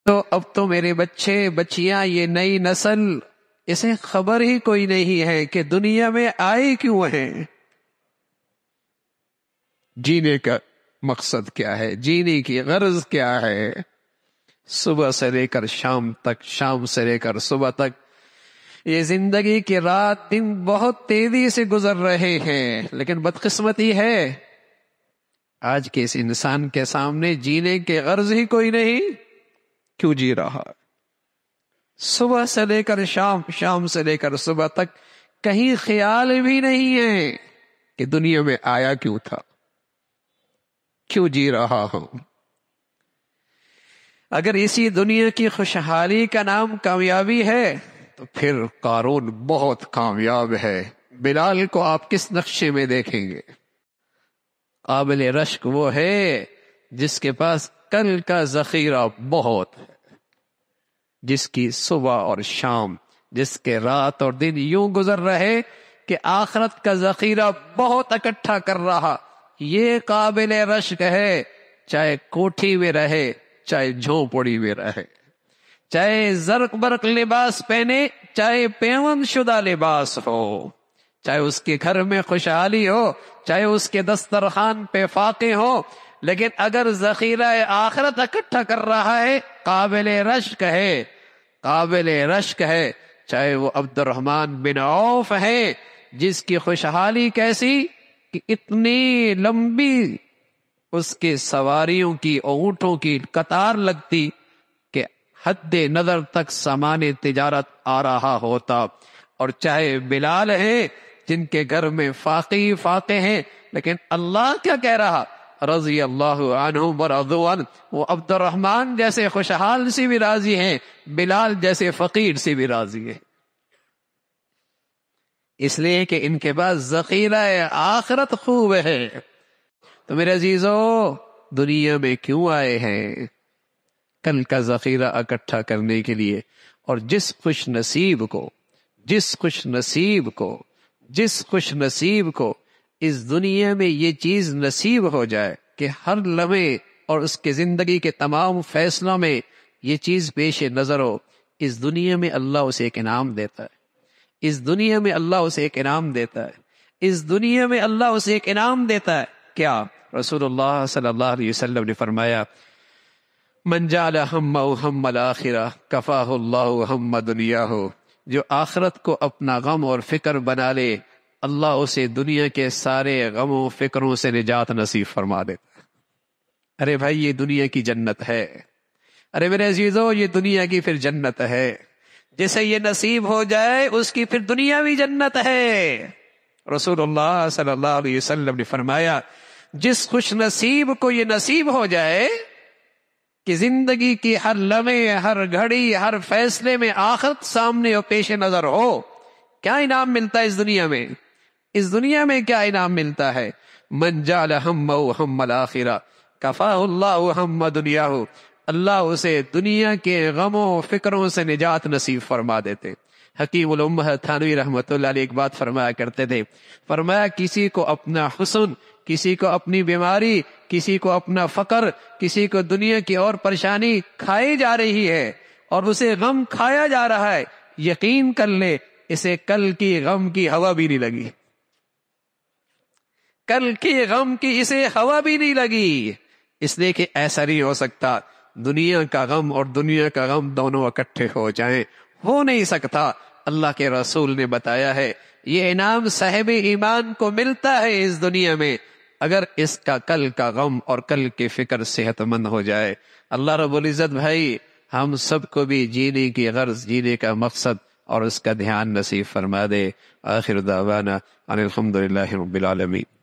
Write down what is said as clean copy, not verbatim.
تو اب تو میرے بچے بچیاں، یہ نئی نسل، اسے خبر ہی کوئی نہیں ہے کہ دنیا میں آئے کیوں ہیں، جینے کا مقصد کیا ہے، جینے کی غرض کیا ہے۔ صبح سے لے کر شام تک، شام سے لے کر صبح تک، یہ زندگی کی رات دن بہت تیزی سے گزر رہے ہیں، لیکن بدقسمتی ہے آج کے اس انسان کے سامنے جینے کی غرض ہی کوئی نہیں۔ کیوں جی رہا؟ صبح سے لے کر شام، شام سے لے کر صبح تک، کہیں خیال بھی نہیں ہے کہ دنیا میں آیا کیوں تھا، کیوں جی رہا ہوں۔ اگر اسی دنیا کی خوشحالی کا نام کامیابی ہے تو پھر قارون بہت کامیاب ہے۔ بلال کو آپ کس نقشے میں دیکھیں گے؟ قابل رشک وہ ہے جس کے پاس کل کا ذخیرہ بہت ہے، جس کی صبح اور شام، جس کے رات اور دن یوں گزر رہے کہ آخرت کا ذخیرہ بہت اکٹھا کر رہا، یہ قابل رشک ہے، چاہے کوٹھی میں رہے، چاہے جھونپڑی میں رہے، چاہے زرق برق لباس پہنے، چاہے پیوند شدہ لباس ہو، چاہے اس کے گھر میں خوشحالی ہو، چاہے اس کے دسترخوان پہ فاقے ہو، لیکن اگر ذخیرہ آخرت اکٹھا کر رہا ہے، قابل رشک ہے، قابل رشک ہے۔ چاہے وہ عبد الرحمن بن عوف ہے، جس کی خوشحالی کیسی کہ اتنی لمبی اس کے سواریوں کی، اونٹوں کی قطار لگتی کہ حد نظر تک سامان تجارت آ رہا ہوتا، اور چاہے بلال ہیں جن کے گھر میں فاقے فاقے ہیں، لیکن اللہ کیا کہہ رہا؟ رضی اللہ عنہم ورضوا عنہ، وہ عبد الرحمن جیسے خوشحال سے بھی راضی ہیں، بلال جیسے فقیر سے بھی راضی ہیں، اس لیے کہ ان کے پاس ذخیرہ آخرت خوب ہے۔ تو میرے عزیزو، دنیا میں کیوں آئے ہیں؟ کل کا ذخیرہ اکٹھا کرنے کے لیے۔ اور جس خوش نصیب کو اس دنیا میں یہ چیز نصیب ہو جائے کہ ہر لمحے اور اس کے زندگی کے تمام فیصلوں میں یہ چیز پیش نظر ہو، اس دنیا میں اللہ اسے ایک انعام دیتا ہے، اس دنیا میں اللہ اسے ایک انعام دیتا ہے، اس دنیا میں اللہ اسے ایک انعام دیتا ہے۔ کیا؟ رسول اللہ صلی اللہ علیہ وسلم نے فرمایا، من جعل ہمہ ہم الآخرہ کفاہ اللہ ہم دنیاہ، جو آخرت کو اپنا غم اور فکر بنا لے، اللہ اسے دنیا کے سارے غموں و فکروں سے نجات نصیب فرما دیتا ہے۔ ارے بھائی، یہ دنیا کی جنت ہے، ارے میرے عزیزو، یہ دنیا کی پھر جنت ہے، جسے یہ نصیب ہو جائے اس کی پھر دنیاوی جنت ہے۔ رسول اللہ صلی اللہ علیہ وسلم نے فرمایا، جس خوش نصیب کو یہ نصیب ہو جائے کہ زندگی کی ہر لمحے، ہر گھڑی، ہر فیصلے میں آخرت سامنے اور پیش نظر ہو، کیا انعام ملتا ہے اس دنیا میں؟ اس دنیا میں کیا انعام ملتا ہے؟ من جعل ہمہ ہم الآخرہ کفاہ اللہ ہم دنیاہ، اللہ اسے دنیا کے غموں و فکروں سے نجات نصیب فرما دیتے۔ حکیم الامہ تھانوی رحمۃ اللہ علیہ ایک بات فرمایا کرتے تھے، فرمایا کسی کو اپنا حسن، کسی کو اپنی بیماری، کسی کو اپنا فقر، کسی کو دنیا کی اور پریشانی کھائی جا رہی ہے اور اسے غم کھایا جا رہا ہے، یقین کر لے اسے کل کی غم کی ہوا بھی نہیں لگی، کل کی غم کی اسے ہوا بھی نہیں لگی، اس لیے کہ ایسا نہیں ہو سکتا دنیا کا غم اور دنیا کا غم دونوں اکٹھے ہو جائیں، ہو نہیں سکتا۔ اللہ کے رسول نے بتایا ہے یہ انعام صاحب ایمان کو ملتا ہے اس دنیا میں اگر اس کا کل کا غم اور کل کی فکر صحت مند ہو جائے۔ اللہ رب العزت بھائی ہم سب کو بھی جینے کی غرض، جینے کا مقصد اور اس کا دھیان نصیب فرما دے۔ آخر دعوانا ان الحمد للہ رب العالمین۔